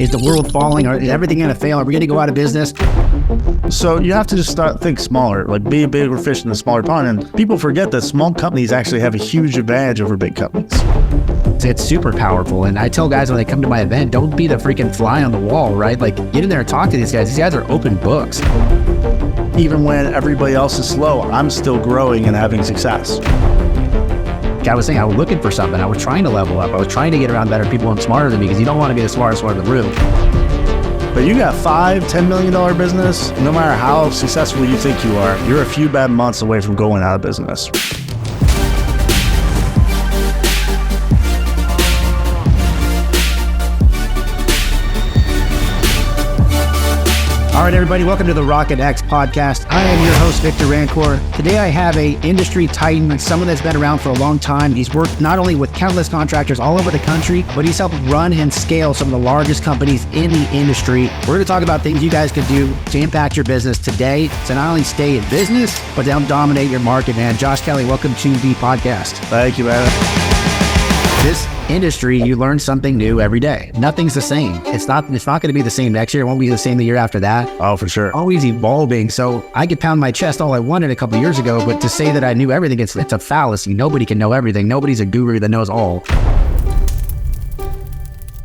Is the world falling? Is everything going to fail? Are we going to go out of business? So you have to just think smaller, like be a bigger fish in a smaller pond. And people forget that small companies actually have a huge advantage over big companies. It's super powerful. And I tell guys when they come to my event, don't be the freaking fly on the wall, right? Like get in there and talk to these guys. These guys are open books. Even when everybody else is slow, I'm still growing and having success. I was saying I was looking for something. I was trying to level up. I was trying to get around better people and smarter than me because you don't want to be the smartest one in the room. But you got $5-10 million business, no matter how successful you think you are, you're a few bad months away from going out of business. All right, everybody, welcome to the RocketX podcast. I am your host, Victor Rancour. Today, I have a industry titan, someone that's been around for a long time. He's worked not only with countless contractors all over the country, but he's helped run and scale some of the largest companies in the industry. We're going to talk about things you guys can do to impact your business today, to not only stay in business, but to dominate your market, man. Josh Kelly, welcome to the podcast. Thank you, man. This industry, you learn something new every day. Nothing's the same. It's not going to be the same next year. It won't be the same the year after that. Oh, for sure. Always evolving. So I could pound my chest all I wanted a couple years ago, but to say that I knew everything, it's a fallacy. Nobody can know everything. Nobody's a guru that knows all.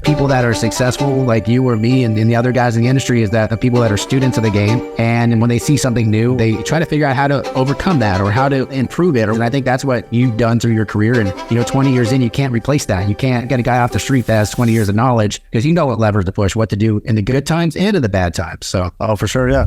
People that are successful like you or me and the other guys in the industry is that the people that are students of the game, and when they see something new, they try to figure out how to overcome that or how to improve it. And I think that's what you've done through your career. And 20 years in, you can't replace that. You can't get a guy off the street that has 20 years of knowledge because you know what levers to push, what to do in the good times and in the bad times. So, oh, for sure, yeah.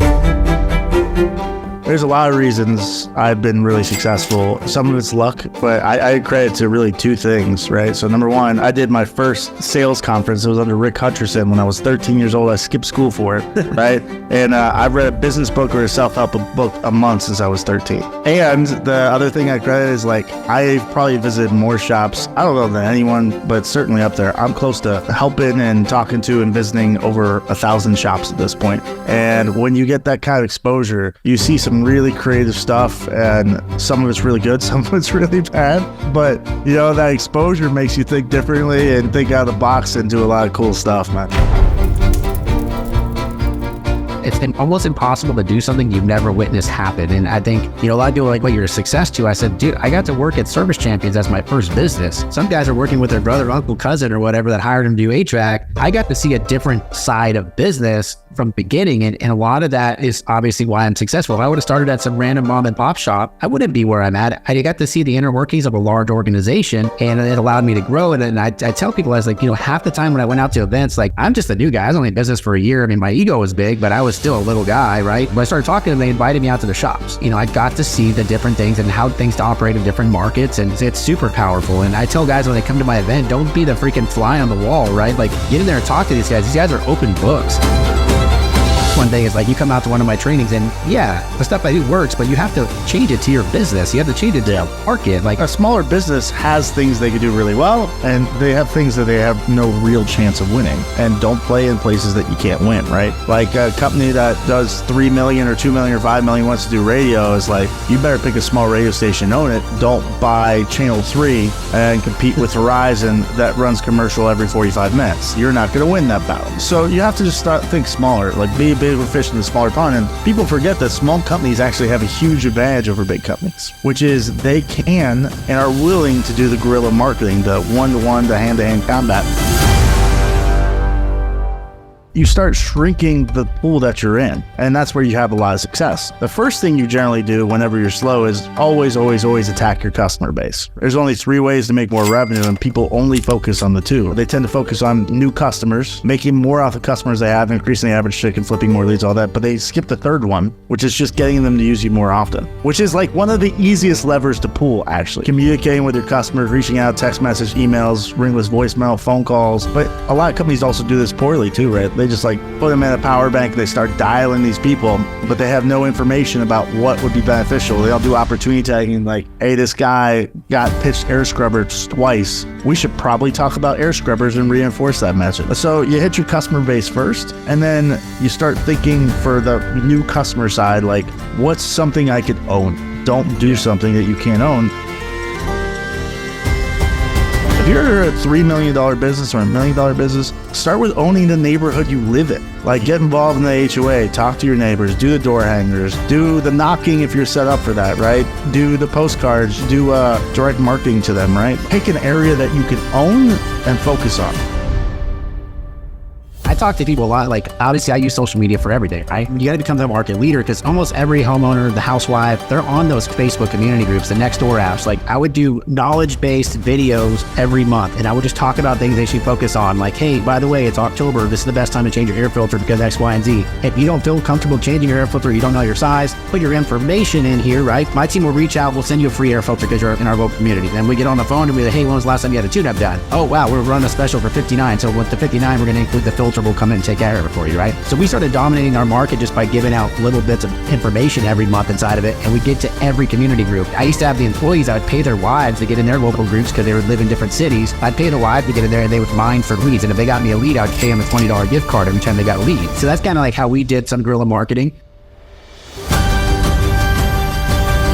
There's a lot of reasons I've been really successful. Some of it's luck, but I credit to really two things, right? So number one, I did my first sales conference. It was under Rick Hutcherson when I was 13 years old. I skipped school for it, right? And I've read a business book or a self-help book a month since I was 13. And the other thing I credit is I've probably visited more shops, I don't know than anyone, but certainly up there. I'm close to helping and talking to and visiting over 1,000 shops at this point. And when you get that kind of exposure, you see some really creative stuff, and some of it's really good, some of it's really bad, but that exposure makes you think differently and think out of the box and do a lot of cool stuff, man. It's been almost impossible to do something you've never witnessed happen. And I think, a lot of people are like, well, you're a success too. I said, dude, I got to work at Service Champions as my first business. Some guys are working with their brother, uncle, cousin, or whatever that hired him to do HVAC. I got to see a different side of business from the beginning. And a lot of that is obviously why I'm successful. If I would have started at some random mom and pop shop, I wouldn't be where I'm at. I got to see the inner workings of a large organization, and it allowed me to grow. And I tell people, I was like, half the time when I went out to events, I'm just a new guy. I was only in business for a year. I mean, my ego was big, but I was still a little guy, right? When I started talking to them, they invited me out to the shops. I got to see the different things and how things to operate in different markets, and it's super powerful. And I tell guys when they come to my event, don't be the freaking fly on the wall, right? Get in there and talk to these guys. These guys are open books. One thing is you come out to one of my trainings and the stuff I do works, but you have to change it to your business. You have to change it to your market. A smaller business has things they can do really well, and they have things that they have no real chance of winning, and don't play in places that you can't win, right? A company that does 3 million or 2 million or 5 million wants to do radio is you better pick a small radio station, own it. Don't buy Channel 3 and compete with Verizon that runs commercial every 45 minutes. You're not going to win that battle. So you have to just think smaller, be a bigger fish in the smaller pond. And people forget that small companies actually have a huge advantage over big companies, which is they can and are willing to do the guerrilla marketing, the one-to-one, the hand-to-hand combat. You start shrinking the pool that you're in, and that's where you have a lot of success. The first thing you generally do whenever you're slow is always attack your customer base. There's only 3 ways to make more revenue, and people only focus on the 2. They tend to focus on new customers, making more off the customers they have, increasing the average ticket, flipping more leads, all that, but they skip the third one, which is just getting them to use you more often, which is one of the easiest levers to pull, actually. Communicating with your customers, reaching out, text message, emails, ringless voicemail, phone calls, but a lot of companies also do this poorly too, right? They just put them in a power bank, they start dialing these people, but they have no information about what would be beneficial. They'll do opportunity tagging, hey, this guy got pitched air scrubbers twice. We should probably talk about air scrubbers and reinforce that message. So you hit your customer base first, and then you start thinking for the new customer side, what's something I could own? Don't do something that you can't own. If you're a $3 million business or $1 million business, start with owning the neighborhood you live in. Like, get involved in the HOA, talk to your neighbors, do the door hangers, do the knocking if you're set up for that, right? Do the postcards, do direct marketing to them, right? Pick an area that you can own and focus on. I talk to people a lot, like obviously I use social media for everything, right? You got to become the market leader because almost every homeowner, the housewife, they're on those Facebook community groups, the next door apps. Like I would do knowledge-based videos every month and I would just talk about things they should focus on. Like, hey, by the way, it's October. This is the best time to change your air filter because X, Y, and Z. If you don't feel comfortable changing your air filter, you don't know your size, put your information in here, right? My team will reach out, we'll send you a free air filter because you're in our local community. Then we get on the phone and be like, hey, when was the last time you had a tune-up done? Oh, wow, we're running a special for $59. So with the $59, we're going to include the filter. We'll come in and take care of it for you, right? So we started dominating our market just by giving out little bits of information every month inside of it, and we get to every community group. I used to have the employees, I would pay their wives to get in their local groups because they would live in different cities. I'd pay the wife to get in there and they would mine for leads, and if they got me a lead, I'd pay them a $20 gift card every time they got a lead. So that's kind of like how we did some guerrilla marketing.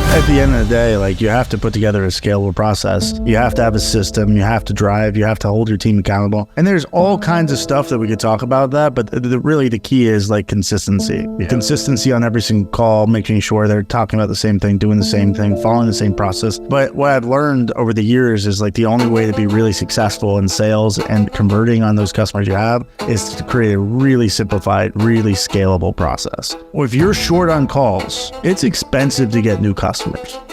At the end of the day, like, you have to put together a scalable process. You have to have a system. You have to drive. You have to hold your team accountable. And there's all kinds of stuff that we could talk about that, but really the key is like consistency. Yeah. Consistency on every single call, making sure they're talking about the same thing, doing the same thing, following the same process. But what I've learned over the years is like the only way to be really successful in sales and converting on those customers you have is to create a really simplified, really scalable process. Well, if you're short on calls, it's expensive to get new customers.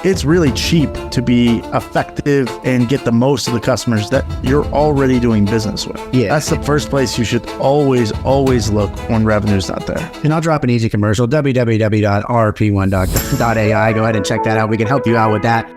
It's really cheap to be effective and get the most of the customers that you're already doing business with. Yeah. That's the first place you should always look when revenue's not there. And I'll drop an easy commercial, www.rp1.ai. Go ahead and check that out. We can help you out with that.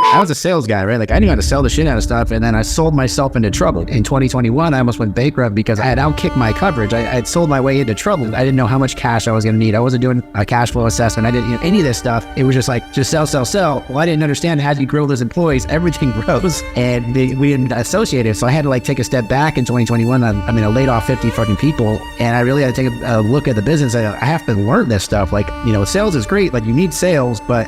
I was a sales guy, right? Like I knew how to sell the shit out of stuff, and then I sold myself into trouble. In 2021, I almost went bankrupt because I had outkicked my coverage. I had sold my way into trouble. I didn't know how much cash I was going to need. I wasn't doing a cash flow assessment. I didn't any of this stuff. It was just like, just sell, sell, sell. Well, I didn't understand how you grow those employees. Everything grows, and we didn't associate it. So I had to like take a step back in 2021. I laid off 50 fucking people, and I really had to take a look at the business. I have to learn this stuff. Like, sales is great. Like you need sales, but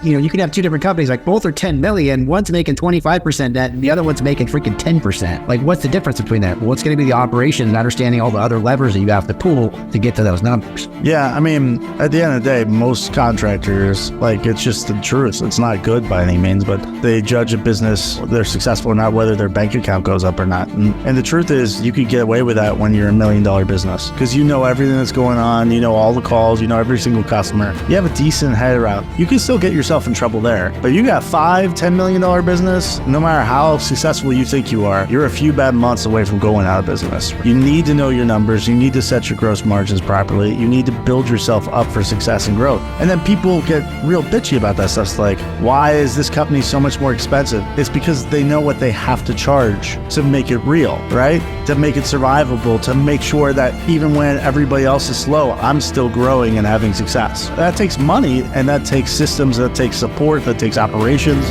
you can have two different companies. Like both are 10 million. One's making 25% net and the other one's making freaking 10%. Like what's the difference between that? Well, it's going to be the operation and understanding all the other levers that you have to pull to get to those numbers. Yeah, at the end of the day, most contractors, like, it's just the truth. It's not good by any means, but they judge a business, they're successful or not, whether their bank account goes up or not. And the truth is, you could get away with that when you're a $1 million business because you know everything that's going on, you know all the calls, you know every single customer. You have a decent head around. You can still get yourself in trouble there, but you got $5-10 million business, no matter how successful you think you are, you're a few bad months away from going out of business. You need to know your numbers. You need to set your gross margins properly. You need to build yourself up for success and growth. And then people get real bitchy about that stuff. It's like, why is this company so much more expensive? It's because they know what they have to charge to make it real, right? To make it survivable, to make sure that even when everybody else is slow, I'm still growing and having success. That takes money, and that takes systems, that takes support, that takes operations.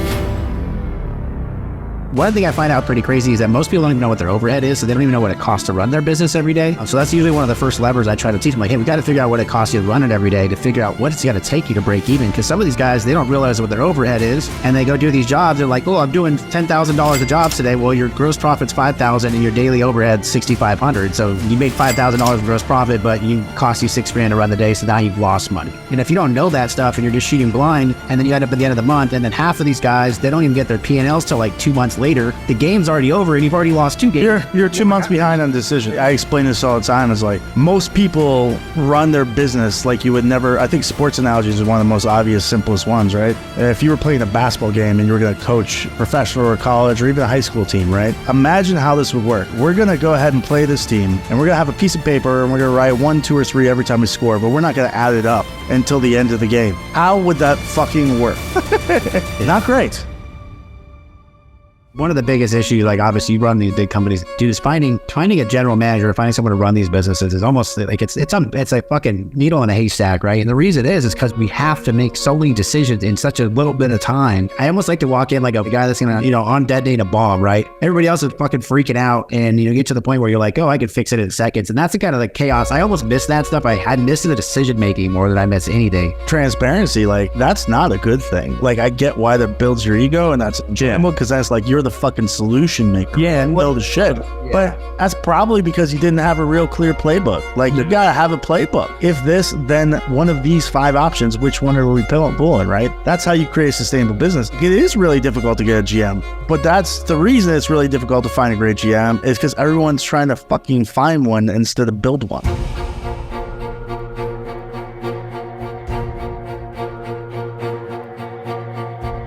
One thing I find out pretty crazy is that most people don't even know what their overhead is, so they don't even know what it costs to run their business every day. So that's usually one of the first levers I try to teach them. Like, hey, we got to figure out what it costs you to run it every day to figure out what it's got to take you to break even. Because some of these guys, they don't realize what their overhead is, and they go do these jobs. They're like, oh, I'm doing $10,000 a job today. Well, your gross profit's $5,000 and your daily overhead's $6,500. So you made $5,000 in gross profit, but you cost you $6,000 to run the day. So now you've lost money. And if you don't know that stuff and you're just shooting blind, and then you end up at the end of the month, and then half of these guys, they don't even get their P&Ls till like 2 months later. The game's already over and you've already lost 2 games. You're 2 months behind on decisions. I explain this all the time. It's like most people run their business like you would never. I think sports analogies is one of the most obvious, simplest ones, right? If you were playing a basketball game and you were going to coach professional or college or even a high school team, right? Imagine how this would work. We're going to go ahead and play this team, and we're going to have a piece of paper, and we're going to write 1, 2, or 3 every time we score, but we're not going to add it up until the end of the game. How would that fucking work? Not great. One of the biggest issues, like obviously you run these big companies, dude, is finding a general manager, finding someone to run these businesses is almost like it's a fucking needle in a haystack, right? And the reason is because we have to make so many decisions in such a little bit of time. I almost like to walk in like a guy that's gonna, on detonate a bomb, right? Everybody else is fucking freaking out, and get to the point where you're like, oh, I could fix it in seconds, and that's the kind of like chaos. I almost miss that stuff. I miss the decision making more than I miss anything. Transparency, like that's not a good thing. Like I get why that builds your ego, and that's general because that's like you're the the fucking solution maker. Yeah, and know the shit. Yeah. But that's probably because you didn't have a real clear playbook. Like, you gotta have a playbook. If this, then one of these 5 options, which one are we pulling, right? That's how you create a sustainable business. It is really difficult to get a GM, but that's the reason it's really difficult to find a great GM is because everyone's trying to fucking find one instead of build one.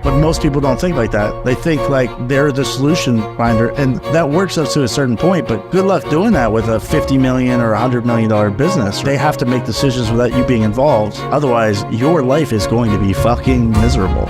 But most people don't think like that. They think like they're the solution finder, and that works up to a certain point, but good luck doing that with a $50 million or $100 million business. They have to make decisions without you being involved. Otherwise, your life is going to be fucking miserable.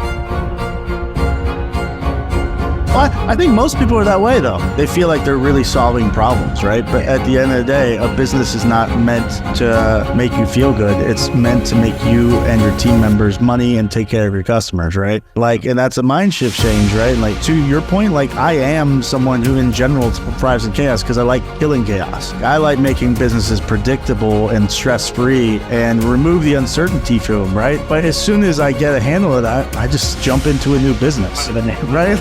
I think most people are that way, though. They feel like they're really solving problems, right? But at the end of the day, a business is not meant to make you feel good. It's meant to make you and your team members money and take care of your customers, right? Like, and that's a mind shift change, right? Like, to your point, like, I am someone who in general thrives in chaos because I like killing chaos. I like making businesses predictable and stress-free and remove the uncertainty from them, right? But as soon as I get a handle of that, I just jump into a new business, right?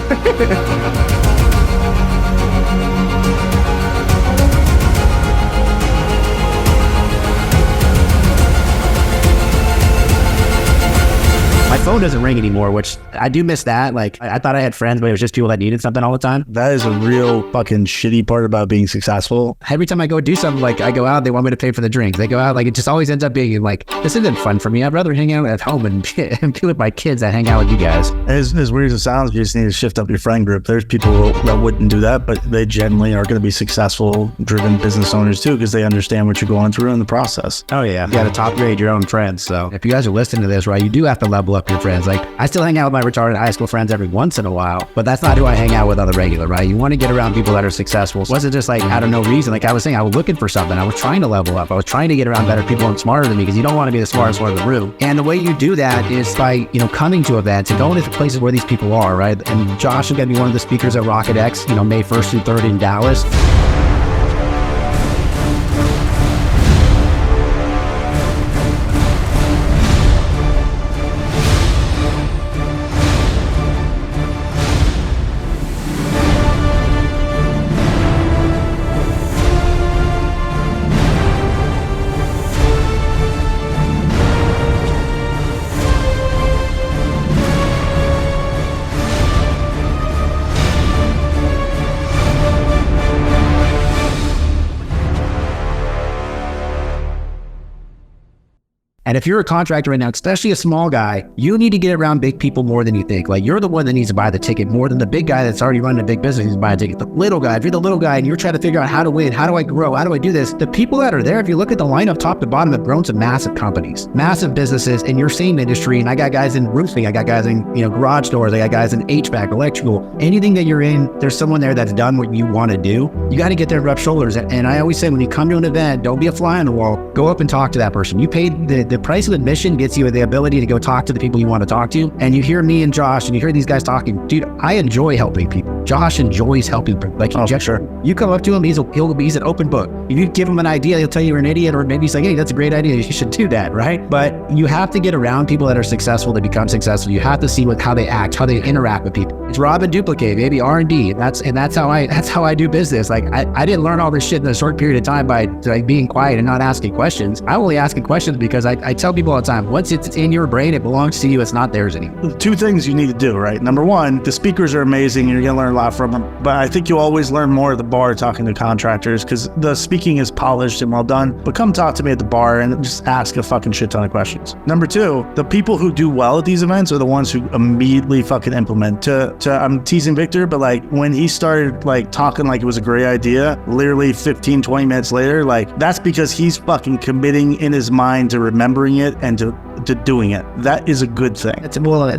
My phone doesn't ring anymore, which I do miss that. Like, I thought I had friends, but it was just people that needed something all the time. That is a real fucking shitty part about being successful. Every time I go do something, like I go out, they want me to pay for the drinks. They go out, like it just always ends up being like, this isn't fun for me. I'd rather hang out at home and be with my kids than hang out with you guys. As weird as it sounds, you just need to shift up your friend group. There's people that wouldn't do that, but they generally are going to be successful, driven business owners too, because they understand what you're going through in the process. Oh yeah, you got to top grade your own friends. So if you guys are listening to this, right, you do have to level up your friends. Like, I still hang out with my retarded high school friends every once in a while, but that's not who I hang out with on the regular, right? You want to get around people that are successful. It wasn't just like out of no reason. Like I was saying, I was looking for something. I was trying to level up. I was trying to get around better people and smarter than me, because you don't want to be the smartest one in the room. And the way you do that is by, coming to events and going to places where these people are, right? And Josh is going to be one of the speakers at RocketX, May 1st through 3rd in Dallas. And if you're a contractor right now, especially a small guy, you need to get around big people more than you think. Like, you're the one that needs to buy the ticket more than the big guy that's already running a big business needs to buy a ticket. The little guy, if you're the little guy and you're trying to figure out how to win, how do I grow, how do I do this? The people that are there, if you look at the lineup top to bottom, have grown to massive companies, massive businesses in your same industry. And I got guys in roofing, I got guys in garage doors, I got guys in HVAC, electrical, anything that you're in, there's someone there that's done what you want to do. You got to get there and rub shoulders. And I always say, when you come to an event, don't be a fly on the wall. Go up and talk to that person. You paid the price of admission, gets you the ability to go talk to the people you want to talk to. And you hear me and Josh and you hear these guys talking, dude, I enjoy helping people. Josh enjoys helping people. Like, sure. You come up to him, he's an open book. If you give him an idea, he'll tell you you're an idiot, or maybe he's like, hey, that's a great idea, you should do that, right? But you have to get around people that are successful, that become successful. You have to see how they act, how they interact with people. It's rob and duplicate, baby, R&D. That's how I do business. Like, I didn't learn all this shit in a short period of time by being quiet and not asking questions. I'm only asking questions because I tell people all the time, once it's in your brain, it belongs to you, it's not theirs anymore. 2 things you need to do, right? Number 1, the speakers are amazing and you're going to learn a lot from them. But I think you always learn more at the bar talking to contractors, because the speaking is polished and well done. But come talk to me at the bar and just ask a fucking shit ton of questions. Number 2, the people who do well at these events are the ones who immediately fucking implement. I'm teasing Victor, but like when he started like talking like it was a great idea, literally 15, 20 minutes later, like that's because he's fucking committing in his mind to remembering it and to doing it. That is a good thing.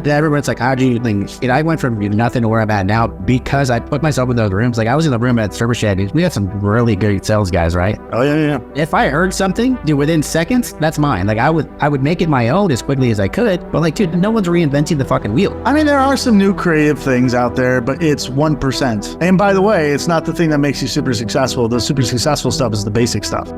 Everyone's like, how do you think? I went from nothing to where I'm at now because I put myself in those rooms. Like, I was in the room at Service Shed. We had some really good sales guys, right? Oh yeah. If I heard something, dude, within seconds, that's mine. Like, I would make it my own as quickly as I could. But like, dude, no one's reinventing the fucking wheel. I mean, there are some new creative things out there, but it's 1%. And by the way, it's not the thing that makes you super successful. The super successful stuff is the basic stuff.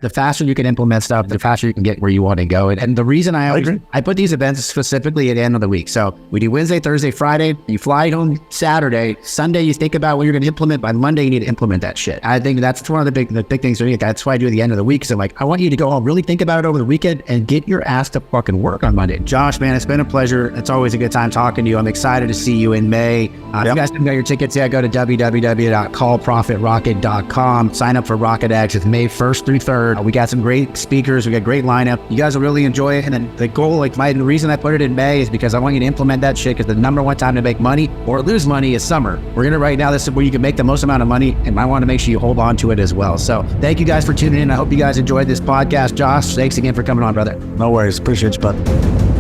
the faster you can implement stuff, the faster you can get where you want to go. And the reason I put these events specifically at the end of the week. So we do Wednesday, Thursday, Friday. You fly home Saturday. Sunday, you think about what you're going to implement. By Monday, you need to implement that shit. I think that's one of the big things for me. That's why I do at the end of the week. So like, I want you to go home, really think about it over the weekend and get your ass to fucking work on Monday. Josh, man, it's been a pleasure. It's always a good time talking to you. I'm excited to see you in May. If you guys haven't got your tickets yet, go to www.callprofitrocket.com. Sign up for RocketX. It's May 1st through 3rd. We got some great speakers. We got a great lineup. You guys will really enjoy it. And then the goal, the reason I put it in May is because I want you to implement that shit, because the number one time to make money or lose money is summer. We're going to right now, this is where you can make the most amount of money, and I want to make sure you hold on to it as well. So thank you guys for tuning in. I hope you guys enjoyed this podcast. Josh, thanks again for coming on, brother. No worries. Appreciate you, bud.